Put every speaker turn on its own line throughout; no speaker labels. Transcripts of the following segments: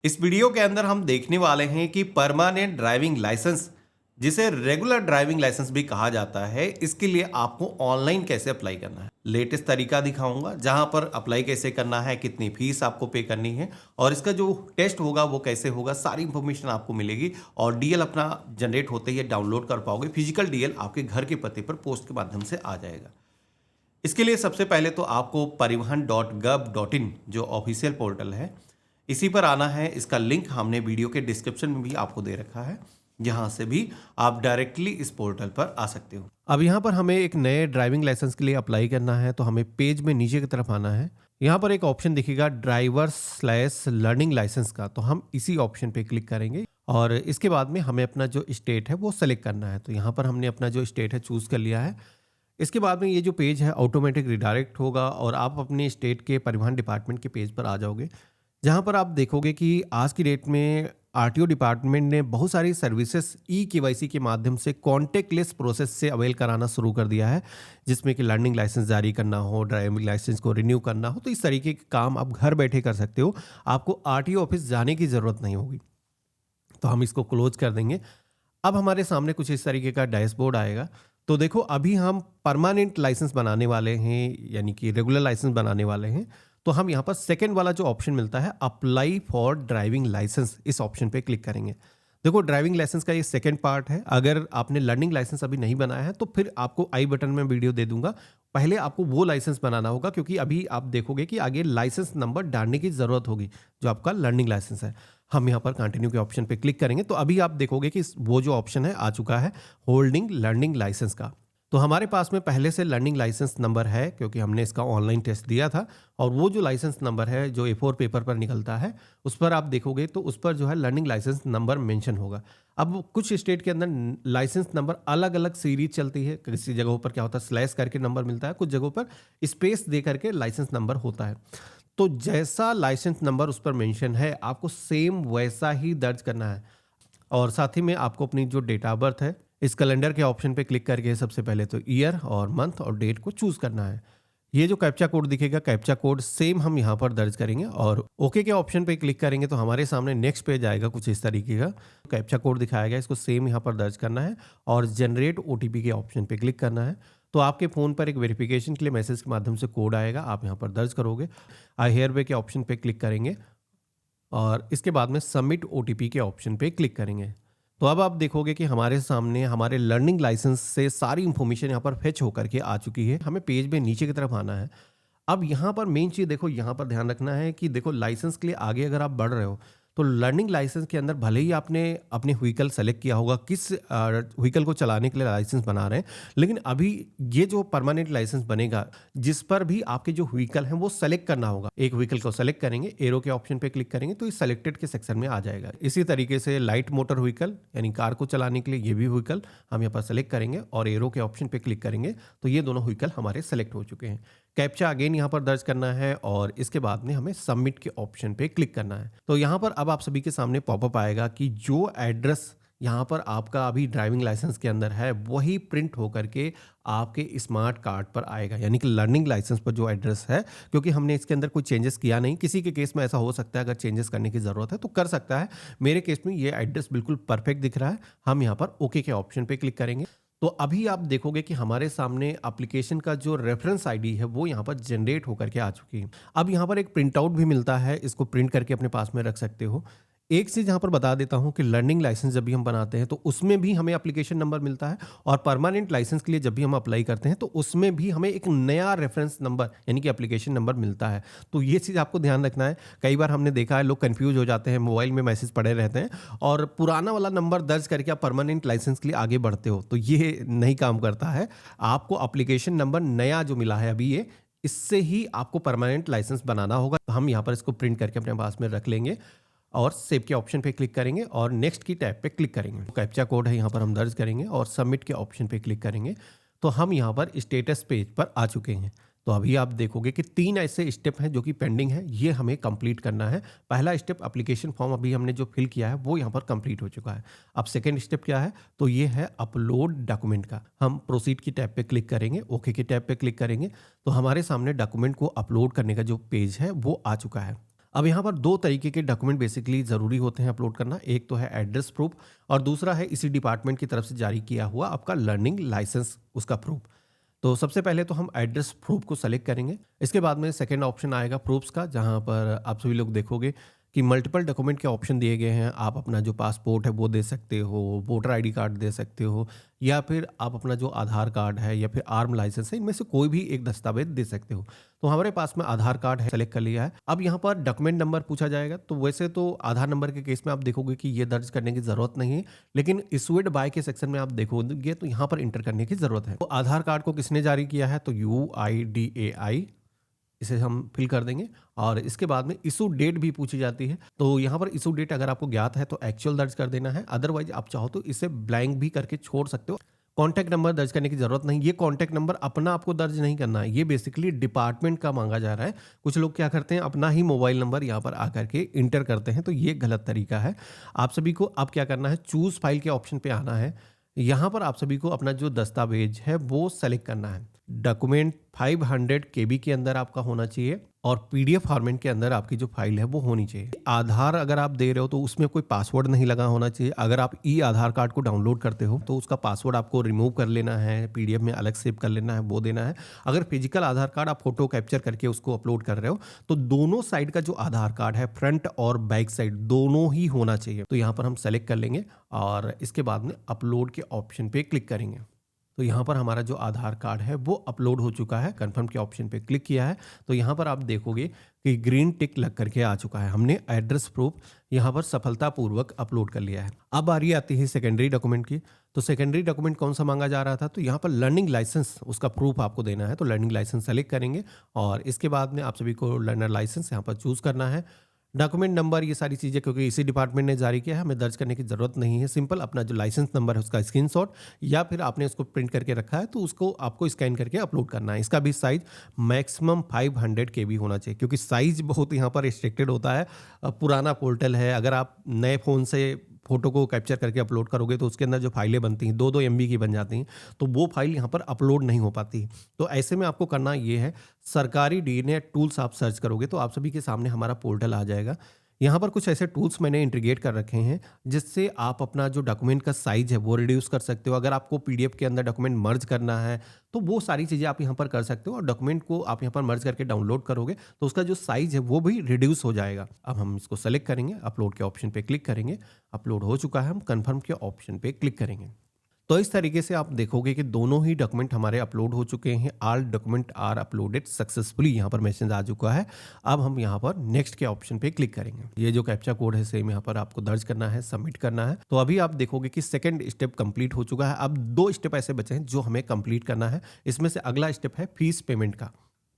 इस वीडियो के अंदर हम देखने वाले हैं कि परमानेंट ड्राइविंग लाइसेंस, जिसे रेगुलर ड्राइविंग लाइसेंस भी कहा जाता है, इसके लिए आपको ऑनलाइन कैसे अप्लाई करना है। लेटेस्ट तरीका दिखाऊंगा जहां पर अप्लाई कैसे करना है, कितनी फीस आपको पे करनी है और इसका जो टेस्ट होगा वो कैसे होगा, सारी इंफॉर्मेशन आपको मिलेगी। और डीएल अपना जनरेट होते ही डाउनलोड कर पाओगे। फिजिकल डीएल आपके घर के पते पर पोस्ट के माध्यम से आ जाएगा। इसके लिए सबसे पहले तो आपको परिवहन.gov.in जो ऑफिशियल पोर्टल है, इसी पर आना है। इसका लिंक हमने वीडियो के डिस्क्रिप्शन में भी आपको दे रखा है, जहां से भी आप डायरेक्टली इस पोर्टल पर आ सकते हो। अब यहाँ पर हमें एक नए ड्राइविंग लाइसेंस के लिए अप्लाई करना है, तो हमें पेज में नीचे की तरफ आना है। यहाँ पर एक ऑप्शन दिखेगा ड्राइवर्स/लर्निंग लाइसेंस का, तो हम इसी ऑप्शन पे क्लिक करेंगे और इसके बाद में हमें अपना जो स्टेट है वो सेलेक्ट करना है। तो यहाँ पर हमने अपना जो स्टेट है चूज कर लिया है। इसके बाद में ये जो पेज है ऑटोमेटिक रिडायरेक्ट होगा और आप अपने स्टेट के परिवहन डिपार्टमेंट के पेज पर आ जाओगे, जहां पर आप देखोगे कि आज की डेट में आरटीओ डिपार्टमेंट ने बहुत सारी सर्विसेज ई-केवाईसी के माध्यम से कॉन्टेक्टलेस प्रोसेस से अवेल कराना शुरू कर दिया है, जिसमें कि लर्निंग लाइसेंस जारी करना हो, ड्राइविंग लाइसेंस को रिन्यू करना हो, तो इस तरीके के काम आप घर बैठे कर सकते हो। आपको आरटीओ ऑफिस जाने की ज़रूरत नहीं होगी। तो हम इसको क्लोज कर देंगे। अब हमारे सामने कुछ इस तरीके का डैशबोर्ड आएगा। तो देखो, अभी हम परमानेंट लाइसेंस बनाने वाले हैं, यानी कि रेगुलर लाइसेंस बनाने वाले हैं। तो हम यहाँ पर सेकंड वाला जो ऑप्शन मिलता है अप्लाई फॉर ड्राइविंग लाइसेंस, इस ऑप्शन पे क्लिक करेंगे। देखो, ड्राइविंग लाइसेंस का ये सेकंड पार्ट है। अगर आपने लर्निंग लाइसेंस अभी नहीं बनाया है तो फिर आपको आई बटन में वीडियो दे दूंगा। पहले आपको वो लाइसेंस बनाना होगा, क्योंकि अभी आप देखोगे कि आगे लाइसेंस नंबर डालने की जरूरत होगी, जो आपका लर्निंग लाइसेंस है। हम यहाँ पर कंटिन्यू के ऑप्शन पे क्लिक करेंगे तो अभी आप देखोगे कि वो जो ऑप्शन है आ चुका है होल्डिंग लर्निंग लाइसेंस का। तो हमारे पास में पहले से लर्निंग लाइसेंस नंबर है, क्योंकि हमने इसका ऑनलाइन टेस्ट दिया था। और वो जो लाइसेंस नंबर है जो A4 पेपर पर निकलता है, उस पर आप देखोगे तो उस पर जो है लर्निंग लाइसेंस नंबर मेंशन होगा। अब कुछ स्टेट के अंदर लाइसेंस नंबर अलग अलग सीरीज चलती है। किसी जगहों पर क्या होता है, स्लैश करके नंबर मिलता है, कुछ जगहों पर स्पेस दे करके लाइसेंस नंबर होता है। तो जैसा लाइसेंस नंबर उस पर मेंशन है, आपको सेम वैसा ही दर्ज करना है। और साथ ही में आपको अपनी जो डेट ऑफ बर्थ है, इस कैलेंडर के ऑप्शन पे क्लिक करके सबसे पहले तो ईयर और मंथ और डेट को चूज करना है। ये जो कैप्चा कोड दिखेगा, कैप्चा कोड सेम हम यहाँ पर दर्ज करेंगे और ओके के ऑप्शन पे क्लिक करेंगे तो हमारे सामने नेक्स्ट पेज आएगा कुछ इस तरीके का। कैप्चा कोड दिखाया गया, इसको सेम यहाँ पर दर्ज करना है और जनरेट ओटीपी के ऑप्शन पे क्लिक करना है। तो आपके फ़ोन पर एक वेरिफिकेशन के लिए मैसेज के माध्यम से कोड आएगा, आप यहाँ पर दर्ज करोगे। आई हेयर वे के ऑप्शन पे क्लिक करेंगे और इसके बाद में सबमिट ओटीपी के ऑप्शन पे क्लिक करेंगे। तो अब आप देखोगे कि हमारे सामने हमारे लर्निंग लाइसेंस से सारी इंफॉर्मेशन यहाँ पर फेच होकर के आ चुकी है। हमें पेज में नीचे की तरफ आना है। अब यहाँ पर मेन चीज़ देखो, यहाँ पर ध्यान रखना है कि देखो, लाइसेंस के लिए आगे अगर आप बढ़ रहे हो तो लर्निंग लाइसेंस के अंदर भले ही आपने अपने व्हीकल सेलेक्ट किया होगा, किस व्हीकल को चलाने के लिए लाइसेंस बना रहे हैं, लेकिन अभी ये जो परमानेंट लाइसेंस बनेगा, जिस पर भी आपके जो व्हीकल हैं वो सेलेक्ट करना होगा। एक व्हीकल को सेलेक्ट करेंगे, एरो के ऑप्शन पे क्लिक करेंगे तो इस सेलेक्टेड के सेक्शन में आ जाएगा। इसी तरीके से लाइट मोटर व्हीकल, यानी कार को चलाने के लिए ये भी व्हीकल हम यहाँ पर सेलेक्ट करेंगे और एरो के ऑप्शन पे क्लिक करेंगे तो ये दोनों व्हीकल हमारे सेलेक्ट हो चुके हैं। कैप्चा अगेन यहाँ पर दर्ज करना है और इसके बाद में हमें सबमिट के ऑप्शन पे क्लिक करना है। तो यहाँ पर अब आप सभी के सामने पॉपअप आएगा कि जो एड्रेस यहाँ पर आपका अभी ड्राइविंग लाइसेंस के अंदर है वही प्रिंट होकर के आपके स्मार्ट कार्ड पर आएगा, यानी कि लर्निंग लाइसेंस पर जो एड्रेस है। क्योंकि हमने इसके अंदर कोई चेंजेस किया नहीं, किसी के केस में ऐसा हो सकता है, अगर चेंजेस करने की ज़रूरत है तो कर सकता है। मेरे केस में ये एड्रेस बिल्कुल परफेक्ट दिख रहा है। हम यहाँ पर ओके के ऑप्शन पे क्लिक करेंगे तो अभी आप देखोगे कि हमारे सामने एप्लीकेशन का जो रेफरेंस आईडी है वो यहाँ पर जनरेट होकर के आ चुकी है। अब यहाँ पर एक प्रिंट आउट भी मिलता है, इसको प्रिंट करके अपने पास में रख सकते हो। एक चीज़ यहाँ पर बता देता हूँ कि लर्निंग लाइसेंस जब भी हम बनाते हैं तो उसमें भी हमें एप्लीकेशन नंबर मिलता है और परमानेंट लाइसेंस के लिए जब भी हम अप्लाई करते हैं तो उसमें भी हमें एक नया रेफरेंस नंबर, यानी कि एप्लीकेशन नंबर मिलता है। तो ये चीज़ आपको ध्यान रखना है। कई बार हमने देखा है लोग कंफ्यूज हो जाते हैं, मोबाइल में मैसेज पड़े रहते हैं और पुराना वाला नंबर दर्ज करके आप परमानेंट लाइसेंस के लिए आगे बढ़ते हो, तो ये नहीं काम करता है। आपको एप्लीकेशन नंबर नया जो मिला है अभी, ये इससे ही आपको परमानेंट लाइसेंस बनाना होगा। तो हम यहाँ पर इसको प्रिंट करके अपने पास में रख लेंगे और सेव के ऑप्शन पे क्लिक करेंगे और नेक्स्ट की टैब पे क्लिक करेंगे। कैप्चा कोड है यहाँ पर हम दर्ज करेंगे और सबमिट के ऑप्शन पे क्लिक करेंगे तो हम यहाँ पर स्टेटस पेज पर आ चुके हैं। तो अभी आप देखोगे कि 3 ऐसे स्टेप हैं जो कि पेंडिंग है, ये हमें कंप्लीट करना है। पहला स्टेप एप्लीकेशन फॉर्म अभी हमने जो फिल किया है वो यहाँ पर कंप्लीट हो चुका है। अब सेकेंड स्टेप क्या है, तो ये है अपलोड डॉक्यूमेंट का। हम प्रोसीड की टैब पे क्लिक करेंगे, ओके की टैब पे क्लिक करेंगे तो हमारे सामने डॉक्यूमेंट को अपलोड करने का जो पेज है वो आ चुका है। अब यहाँ पर 2 तरीके के डॉक्यूमेंट बेसिकली ज़रूरी होते हैं अपलोड करना। एक तो है एड्रेस प्रूफ और दूसरा है इसी डिपार्टमेंट की तरफ से जारी किया हुआ आपका लर्निंग लाइसेंस उसका प्रूफ। तो सबसे पहले तो हम एड्रेस प्रूफ को सेलेक्ट करेंगे। इसके बाद में सेकंड ऑप्शन आएगा प्रूफ्स का, जहाँ पर आप सभी लोग देखोगे कि मल्टीपल डॉक्यूमेंट के ऑप्शन दिए गए हैं। आप अपना जो पासपोर्ट है वो दे सकते हो, वोटर आईडी कार्ड दे सकते हो, या फिर आप अपना जो आधार कार्ड है या फिर आर्म लाइसेंस है, इनमें से कोई भी एक दस्तावेज दे सकते हो। तो हमारे पास में आधार कार्ड है, सेलेक्ट कर लिया है। अब यहाँ पर डॉक्यूमेंट नंबर पूछा जाएगा। तो वैसे तो आधार नंबर के केस में आप देखोगे कि ये दर्ज करने की ज़रूरत नहीं है, लेकिन इशूड बाय के सेक्शन में आप देखोगे तो यहाँ पर इंटर करने की ज़रूरत है। तो आधार कार्ड को किसने जारी किया है, तो UIDAI, इसे हम फिल कर देंगे। और इसके बाद में इशू डेट भी पूछी जाती है। तो यहाँ पर इशू डेट अगर आपको ज्ञात है तो एक्चुअल दर्ज कर देना है, अदरवाइज आप चाहो तो इसे ब्लैंक भी करके छोड़ सकते हो। कॉन्टैक्ट नंबर दर्ज करने की जरूरत नहीं। ये कॉन्टैक्ट नंबर अपना आपको दर्ज नहीं करना है, ये बेसिकली डिपार्टमेंट का मांगा जा रहा है। कुछ लोग क्या करते हैं, अपना ही मोबाइल नंबर यहाँ पर आकर के इंटर करते हैं, तो ये गलत तरीका है। आप सभी को अब क्या करना है, चूज फाइल के ऑप्शन पे आना है। यहाँ पर आप सभी को अपना जो दस्तावेज है वो सेलेक्ट करना है। डॉक्यूमेंट 500 KB के अंदर आपका होना चाहिए और PDF फॉर्मेट के अंदर आपकी जो फाइल है वो होनी चाहिए। आधार अगर आप दे रहे हो तो उसमें कोई पासवर्ड नहीं लगा होना चाहिए। अगर आप आधार कार्ड को डाउनलोड करते हो तो उसका पासवर्ड आपको रिमूव कर लेना है, PDF में अलग सेव कर लेना है, वो देना है। अगर फिजिकल आधार कार्ड आप फोटो कैप्चर करके उसको अपलोड कर रहे हो तो दोनों साइड का जो आधार कार्ड है, फ्रंट और बैक साइड दोनों ही होना चाहिए। तो यहाँ पर हम सेलेक्ट कर लेंगे और इसके बाद में अपलोड के ऑप्शन पे क्लिक करेंगे। तो यहाँ पर हमारा जो आधार कार्ड है वो अपलोड हो चुका है। कंफर्म के ऑप्शन पे क्लिक किया है तो यहाँ पर आप देखोगे कि ग्रीन टिक लग करके आ चुका है। हमने एड्रेस प्रूफ यहाँ पर सफलतापूर्वक अपलोड कर लिया है। अब बारी आती है सेकेंडरी डॉक्यूमेंट की। तो सेकेंडरी डॉक्यूमेंट कौन सा मांगा जा रहा था, तो यहाँ पर लर्निंग लाइसेंस उसका प्रूफ आपको देना है। तो लर्निंग लाइसेंस सेलेक्ट करेंगे और इसके बाद में आप सभी को लर्नर लाइसेंस यहाँ पर चूज करना है। डॉक्यूमेंट नंबर, ये सारी चीज़ें क्योंकि इसी डिपार्टमेंट ने जारी किया है, हमें दर्ज करने की ज़रूरत नहीं है। सिंपल अपना जो लाइसेंस नंबर है उसका स्क्रीनशॉट या फिर आपने उसको प्रिंट करके रखा है तो उसको आपको स्कैन करके अपलोड करना है। इसका भी साइज मैक्सिमम 500 KB होना चाहिए, क्योंकि साइज बहुत यहाँ पर रिस्ट्रिक्टेड होता है। पुराना पोर्टल है, अगर आप नए फ़ोन से फोटो को कैप्चर करके अपलोड करोगे तो उसके अंदर जो फाइलें बनती हैं 2-2 MB की बन जाती हैं, तो वो फाइल यहाँ पर अपलोड नहीं हो पाती। तो ऐसे में आपको करना ये है, सरकारी डीएनए टूल्स आप सर्च करोगे तो आप सभी के सामने हमारा पोर्टल आ जाएगा। यहाँ पर कुछ ऐसे टूल्स मैंने इंटीग्रेट कर रखे हैं जिससे आप अपना जो डॉक्यूमेंट का साइज है वो रिड्यूस कर सकते हो। अगर आपको PDF के अंदर डॉक्यूमेंट मर्ज करना है तो वो सारी चीज़ें आप यहाँ पर कर सकते हो और डॉक्यूमेंट को आप यहाँ पर मर्ज करके डाउनलोड करोगे तो उसका जो साइज है वो भी रिड्यूस हो जाएगा। अब हम इसको सेलेक्ट करेंगे, अपलोड के ऑप्शन पे क्लिक करेंगे। अपलोड हो चुका है, हम कन्फर्म के ऑप्शन पे क्लिक करेंगे। तो इस तरीके से आप देखोगे कि दोनों ही डॉक्यूमेंट हमारे अपलोड हो चुके हैं। All document are uploaded successfully, यहाँ पर मैसेज आ चुका है। अब हम यहाँ पर नेक्स्ट के ऑप्शन पे क्लिक करेंगे। ये जो कैप्चा कोड है सेम यहाँ पर आपको दर्ज करना है, सबमिट करना है। तो अभी आप देखोगे कि सेकंड स्टेप कंप्लीट हो चुका है। अब 2 स्टेप ऐसे बचे हैं जो हमें कंप्लीट करना है। इसमें से अगला स्टेप है फीस पेमेंट का।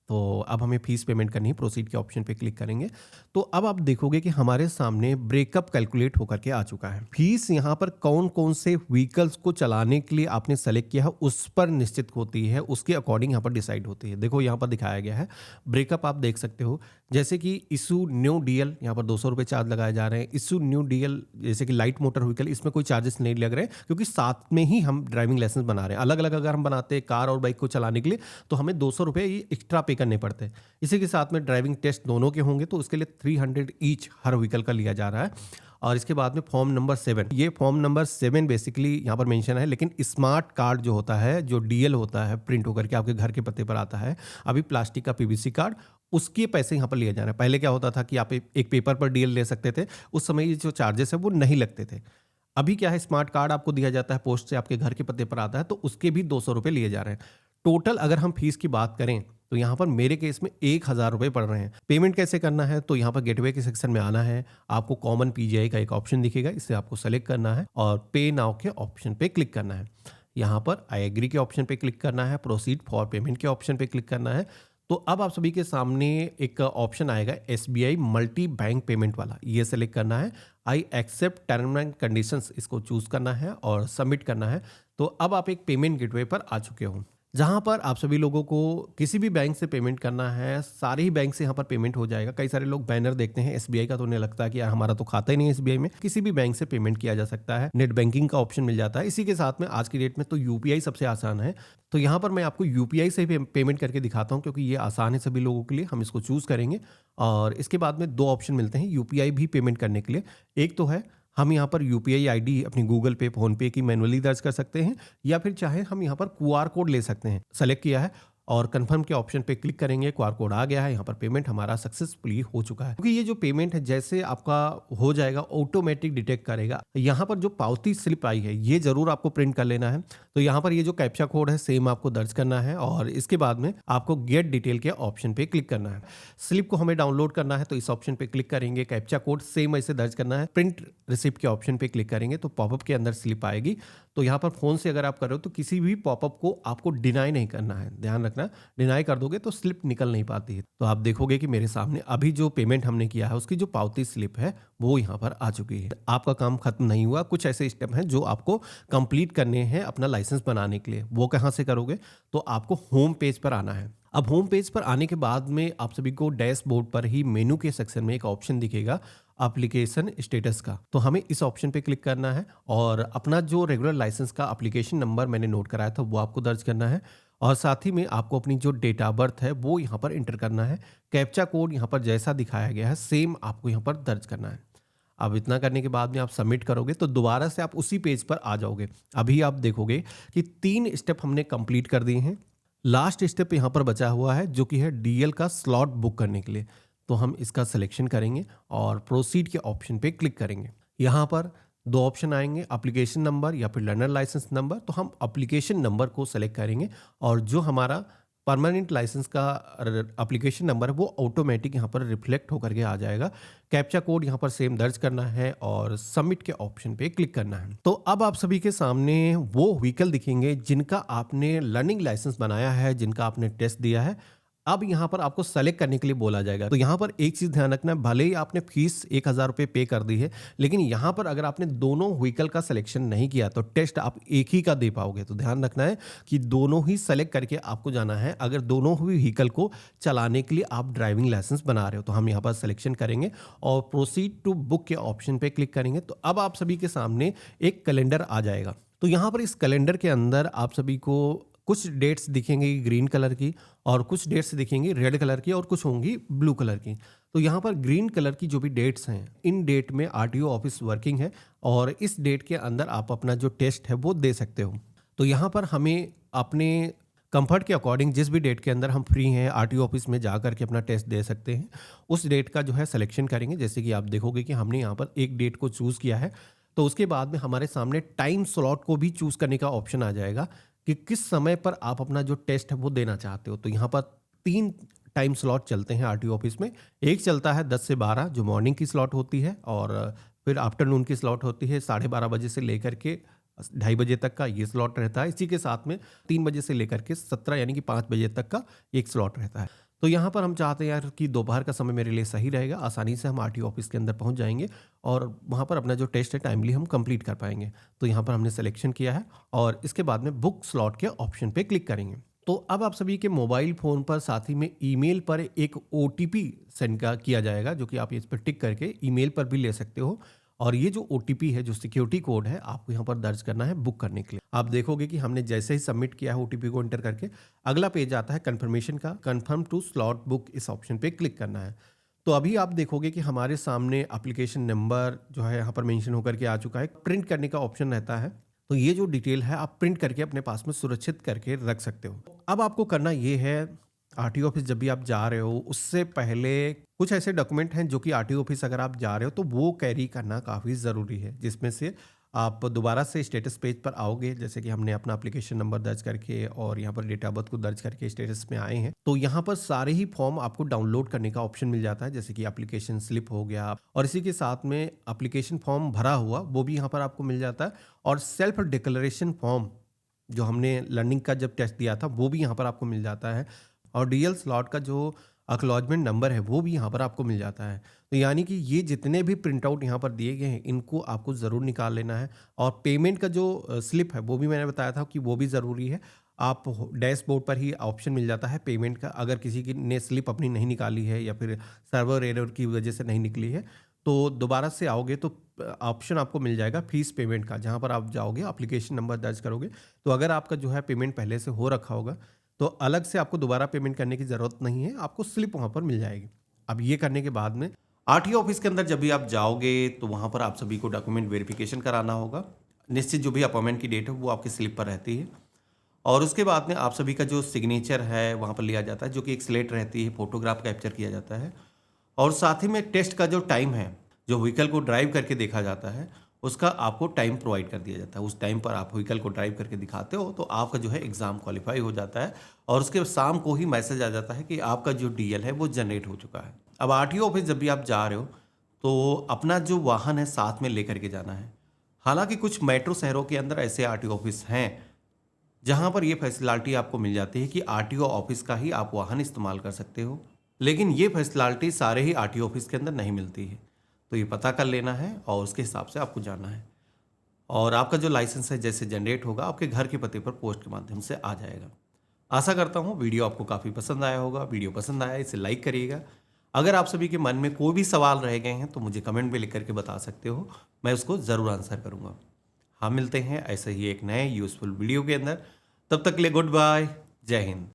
तो अब हमें फीस पेमेंट करनी है, प्रोसीड के ऑप्शन पे क्लिक करेंगे। तो अब आप देखोगे कि हमारे सामने ब्रेकअप कैलकुलेट होकर के आ चुका है। फीस यहाँ पर कौन कौन से व्हीकल्स को चलाने के लिए आपने सेलेक्ट किया है उस पर निश्चित होती है, उसके अकॉर्डिंग यहाँ पर डिसाइड होती है। देखो यहाँ पर दिखाया गया है ब्रेकअप, आप देख सकते हो जैसे कि इशू न्यू DL, यहाँ पर 200 रुपये चार्ज लगाए जा रहे हैं। इशू न्यू DL जैसे कि लाइट मोटर व्हीकल, इसमें कोई चार्जेस नहीं लग रहे हैं क्योंकि साथ में ही हम ड्राइविंग लाइसेंस बना रहे हैं। अलग अलग अगर हम बनाते हैं कार और बाइक को चलाने के लिए तो हमें 200 रुपये ये एक्स्ट्रा पे करने पड़ते हैं। इसी के साथ में ड्राइविंग टेस्ट दोनों के होंगे तो उसके लिए 300 ईच हर व्हीकल का लिया जा रहा है। और इसके बाद में फॉर्म नंबर 7, ये फॉर्म नंबर 7 बेसिकली यहाँ पर मेंशन है, लेकिन स्मार्ट कार्ड जो होता है, जो DL होता है, प्रिंट होकर के आपके घर के पते पर आता है, अभी प्लास्टिक का PVC कार्ड, उसके पैसे यहाँ पर लिए जा रहे हैं। पहले क्या होता था कि आप एक पेपर पर DL ले सकते थे, उस समय ये जो चार्जेस है वो नहीं लगते थे। अभी क्या है, स्मार्ट कार्ड आपको दिया जाता है, पोस्ट से आपके घर के पते पर आता है, तो उसके भी 200 रुपये लिए जा रहे हैं। टोटल अगर हम फीस की बात करें तो यहाँ पर मेरे केस में 1000 रुपये पड़ रहे हैं। पेमेंट कैसे करना है, तो यहाँ पर गेटवे के सेक्शन में आना है। आपको कॉमन PGI का एक ऑप्शन दिखेगा, इसे आपको सेलेक्ट करना है और पे नाउ के ऑप्शन पे क्लिक करना है। यहाँ पर आई एग्री के ऑप्शन पे क्लिक करना है, प्रोसीड फॉर पेमेंट के ऑप्शन पे क्लिक करना है। तो अब आप सभी के सामने एक ऑप्शन आएगा SBI मल्टी बैंक पेमेंट वाला, ये सेलेक्ट करना है। I accept term and conditions, इसको चूज करना है और सबमिट करना है। तो अब आप एक पेमेंट गेटवे पर आ चुके हो। जहाँ पर आप सभी लोगों को किसी भी बैंक से पेमेंट करना है, सारे ही बैंक से यहाँ पर पेमेंट हो जाएगा। कई सारे लोग बैनर देखते हैं एसबीआई का तो उन्हें लगता है कि यार हमारा तो खाता ही नहीं है एसबीआई में। किसी भी बैंक से पेमेंट किया जा सकता है, नेट बैंकिंग का ऑप्शन मिल जाता है। इसी के साथ में आज की डेट में तो यूपीआई सबसे आसान है। तो यहाँ पर मैं आपको यूपीआई से ही पेमेंट करके दिखाता हूँ, क्योंकि ये आसान है सभी लोगों के लिए। हम इसको चूज़ करेंगे और इसके बाद में 2 ऑप्शन मिलते हैं यूपीआई भी पेमेंट करने के लिए। एक तो है हम यहाँ पर यूपीआई आईडी अपनी गूगल पे, फ़ोनपे की मैनुअली दर्ज कर सकते हैं, या फिर चाहे हम यहाँ पर क्यूआर कोड ले सकते हैं। सेलेक्ट किया है और कन्फर्म के ऑप्शन पे क्लिक करेंगे, क्यूआर कोड आ गया है, यहाँ पर पेमेंट हमारा सक्सेसफुली हो चुका है। क्योंकि ये जो पेमेंट है जैसे आपका हो जाएगा ऑटोमेटिक डिटेक्ट करेगा। यहाँ पर जो पावती स्लिप आई है ये जरूर आपको प्रिंट कर लेना है। तो यहाँ पर ये जो कैप्चा कोड है सेम आपको दर्ज करना है और इसके बाद में आपको गेट डिटेल के ऑप्शन पे क्लिक करना है। स्लिप को हमें डाउनलोड करना है तो इस ऑप्शन पे क्लिक करेंगे, कैप्चा कोड सेम ऐसे दर्ज करना है। प्रिंट रिसिप्ट के ऑप्शन पे क्लिक करेंगे तो पॉपअप के अंदर स्लिप आएगी। तो यहाँ पर फोन से अगर आप कर रहे हो तो किसी भी पॉपअप को आपको डिनाई नहीं करना है, ध्यान रखना। डिनाई कर दोगे तो स्लिप निकल नहीं पाती है। तो आप देखोगे कि मेरे सामने अभी जो पेमेंट हमने किया है उसकी जो पावती स्लिप है वो यहाँ पर आ चुकी है। आपका काम खत्म नहीं हुआ, कुछ ऐसे स्टेप हैं जो आपको कंप्लीट करने हैं अपना लाइसेंस बनाने के लिए। वो कहाँ से करोगे? तो आपको होम पेज पर आना है। अब होम पेज पर आने के बाद में आप सभी को डैशबोर्ड पर ही मेनू के सेक्शन में एक ऑप्शन दिखेगा एप्लीकेशन स्टेटस का। तो हमें इस ऑप्शन पे क्लिक करना है और अपना जो रेगुलर लाइसेंस का एप्लीकेशन नंबर मैंने नोट कराया था वो आपको दर्ज करना है और साथ ही में आपको अपनी जो डेट ऑफ बर्थ है वो यहाँ पर एंटर करना है। कैप्चा कोड यहाँ पर जैसा दिखाया गया है सेम आपको यहाँ पर दर्ज करना है। अब इतना करने के बाद में आप सबमिट करोगे तो दोबारा से आप उसी पेज पर आ जाओगे। अभी आप देखोगे कि 3 स्टेप हमने कंप्लीट कर दिए हैं। लास्ट स्टेप यहाँ पर बचा हुआ है जो कि है डीएल का स्लॉट बुक करने के लिए। तो हम इसका सिलेक्शन करेंगे और प्रोसीड के ऑप्शन पे क्लिक करेंगे। यहाँ पर 2 ऑप्शन आएंगे, एप्लीकेशन नंबर या फिर लर्नर लाइसेंस नंबर। तो हम एप्लीकेशन नंबर को सेलेक्ट करेंगे और जो हमारा परमानेंट लाइसेंस का एप्लीकेशन नंबर है वो ऑटोमेटिक यहाँ पर रिफ्लेक्ट होकर के आ जाएगा। कैप्चा कोड यहाँ पर सेम दर्ज करना है और सबमिट के ऑप्शन पे क्लिक करना है। तो अब आप सभी के सामने वो व्हीकल दिखेंगे जिनका आपने लर्निंग लाइसेंस बनाया है, जिनका आपने टेस्ट दिया है। अब यहाँ पर आपको सेलेक्ट करने के लिए बोला जाएगा। तो यहाँ पर एक चीज़ ध्यान रखना है, भले ही आपने फीस 1000 रुपये पे कर दी है, लेकिन यहाँ पर अगर आपने दोनों व्हीकल का सिलेक्शन नहीं किया तो टेस्ट आप एक ही का दे पाओगे। तो ध्यान रखना है कि दोनों ही सेलेक्ट करके आपको जाना है अगर दोनों ही व्हीकल को चलाने के लिए आप ड्राइविंग लाइसेंस बना रहे हो। तो हम यहाँ पर सिलेक्शन करेंगे और प्रोसीड टू बुक के ऑप्शन पे क्लिक करेंगे। तो अब आप सभी के सामने एक कैलेंडर आ जाएगा। तो यहाँ पर इस कैलेंडर के अंदर आप सभी को कुछ डेट्स दिखेंगी ग्रीन कलर की और कुछ डेट्स दिखेंगी रेड कलर की और कुछ होंगी ब्लू कलर की। तो यहाँ पर ग्रीन कलर की जो भी डेट्स हैं, इन डेट में आरटीओ ऑफिस वर्किंग है और इस डेट के अंदर आप अपना जो टेस्ट है वो दे सकते हो। तो यहाँ पर हमें अपने कंफर्ट के अकॉर्डिंग जिस भी डेट के अंदर हम फ्री हैं आरटीओ ऑफिस में जा करके अपना टेस्ट दे सकते हैं, उस डेट का जो है सिलेक्शन करेंगे। जैसे कि आप देखोगे कि हमने यहाँ पर एक डेट को चूज़ किया है तो उसके बाद में हमारे सामने टाइम स्लॉट को भी चूज़ करने का ऑप्शन आ जाएगा कि किस समय पर आप अपना जो टेस्ट है वो देना चाहते हो। तो यहाँ पर 3 टाइम स्लॉट चलते हैं आरटीओ ऑफिस में। एक चलता है 10 से 12 जो मॉर्निंग की स्लॉट होती है और फिर आफ्टरनून की स्लॉट होती है 12:30 बजे से लेकर के 2:30 बजे तक का ये स्लॉट रहता है। इसी के साथ में 3 बजे से लेकर के 17 यानी कि 5 बजे तक का एक स्लॉट रहता है। तो यहाँ पर हम चाहते हैं यार कि दोपहर का समय मेरे लिए सही रहेगा, आसानी से हम आरटीओ ऑफिस के अंदर पहुँच जाएंगे और वहाँ पर अपना जो टेस्ट है टाइमली हम कंप्लीट कर पाएंगे। तो यहाँ पर हमने सिलेक्शन किया है और इसके बाद में बुक स्लॉट के ऑप्शन पे क्लिक करेंगे। तो अब आप सभी के मोबाइल फ़ोन पर साथ ही में ईमेल पर एक ओटीपी सेंड किया जाएगा, जो कि आप इस पर टिक करके ईमेल पर भी ले सकते हो। और ये जो ओटीपी है, जो सिक्योरिटी कोड है, आपको यहाँ पर दर्ज करना है बुक करने के लिए। आप देखोगे कि हमने जैसे ही सबमिट किया है ओटीपी को एंटर करके, अगला पेज आता है कंफर्मेशन का। कंफर्म टू स्लॉट बुक इस ऑप्शन पे क्लिक करना है। तो अभी आप देखोगे कि हमारे सामने एप्लीकेशन नंबर जो है यहाँ पर मेंशन होकर के आ चुका है। प्रिंट करने का ऑप्शन रहता है, तो ये जो डिटेल है आप प्रिंट करके अपने पास में सुरक्षित करके रख सकते हो। अब आपको करना ये है, आरटीओ ऑफिस जब भी आप जा रहे हो उससे पहले कुछ ऐसे डॉक्यूमेंट हैं जो कि आरटीओ ऑफिस अगर आप जा रहे हो तो वो कैरी करना काफ़ी ज़रूरी है, जिसमें से आप दोबारा से स्टेटस पेज पर आओगे। जैसे कि हमने अपना एप्लीकेशन नंबर दर्ज करके और यहाँ पर डेट ऑफ बर्थ को दर्ज करके स्टेटस में आए हैं, तो यहाँ पर सारे ही फॉर्म आपको डाउनलोड करने का ऑप्शन मिल जाता है। जैसे कि एप्लीकेशन स्लिप हो गया और इसी के साथ में एप्लीकेशन फॉर्म भरा हुआ वो भी यहाँ पर आपको मिल जाता है और सेल्फ डिक्लेरेशन फॉर्म जो हमने लर्निंग का जब टेस्ट दिया था वो भी यहाँ पर आपको मिल जाता है और डीएल स्लॉट का जो एक्नॉलेजमेंट नंबर है वो भी यहाँ पर आपको मिल जाता है। तो यानी कि ये जितने भी प्रिंट आउट यहाँ पर दिए गए हैं इनको आपको ज़रूर निकाल लेना है। और पेमेंट का जो स्लिप है वो भी मैंने बताया था कि वो भी ज़रूरी है। आप डैशबोर्ड पर ही ऑप्शन मिल जाता है पेमेंट का। अगर किसी की ने स्लिप अपनी नहीं निकाली है या फिर सर्वर एरर की वजह से नहीं निकली है, तो दोबारा से आओगे तो ऑप्शन आपको मिल जाएगा फीस पेमेंट का, जहाँ पर आप जाओगे एप्लीकेशन नंबर दर्ज करोगे। तो अगर आपका जो है पेमेंट पहले से हो रखा होगा, तो अलग से आपको दोबारा पेमेंट करने की ज़रूरत नहीं है, आपको स्लिप वहाँ पर मिल जाएगी। अब ये करने के बाद में आरटीओ ऑफिस के अंदर जब भी आप जाओगे तो वहाँ पर आप सभी को डॉक्यूमेंट वेरिफिकेशन कराना होगा। निश्चित जो भी अपॉइंटमेंट की डेट है वो आपकी स्लिप पर रहती है, और उसके बाद में आप सभी का जो सिग्नेचर है वहाँ पर लिया जाता है, जो कि एक स्लेट रहती है, फोटोग्राफ कैप्चर किया जाता है, और साथ ही में टेस्ट का जो टाइम है, जो व्हीकल को ड्राइव करके देखा जाता है, उसका आपको टाइम प्रोवाइड कर दिया जाता है। उस टाइम पर आप व्हीकल को ड्राइव करके दिखाते हो तो आपका जो है एग्ज़ाम क्वालिफाई हो जाता है, और उसके शाम को ही मैसेज आ जाता है कि आपका जो डीएल है वो जनरेट हो चुका है। अब आरटीओ ऑफिस जब भी आप जा रहे हो तो अपना जो वाहन है साथ में लेकर के जाना है। हालांकि कुछ मेट्रो शहरों के अंदर ऐसे आरटीओ ऑफिस हैं जहां पर ये फैसिलिटी आपको मिल जाती है कि आरटीओ ऑफिस का ही आप वाहन इस्तेमाल कर सकते हो, लेकिन ये फैसिलिटी सारे ही आरटीओ ऑफिस के अंदर नहीं मिलती है। तो ये पता कर लेना है और उसके हिसाब से आपको जाना है, और आपका जो लाइसेंस है जैसे जनरेट होगा आपके घर के पते पर पोस्ट के माध्यम से आ जाएगा। आशा करता हूँ वीडियो आपको काफ़ी पसंद आया होगा। वीडियो पसंद आया इसे लाइक करिएगा। अगर आप सभी के मन में कोई भी सवाल रह गए हैं तो मुझे कमेंट में लिख करके बता सकते हो, मैं उसको ज़रूर आंसर करूँगा। हम मिलते हैं ऐसे ही एक नए यूज़फुल वीडियो के अंदर। तब तक के लिए गुड बाय, जय हिंद।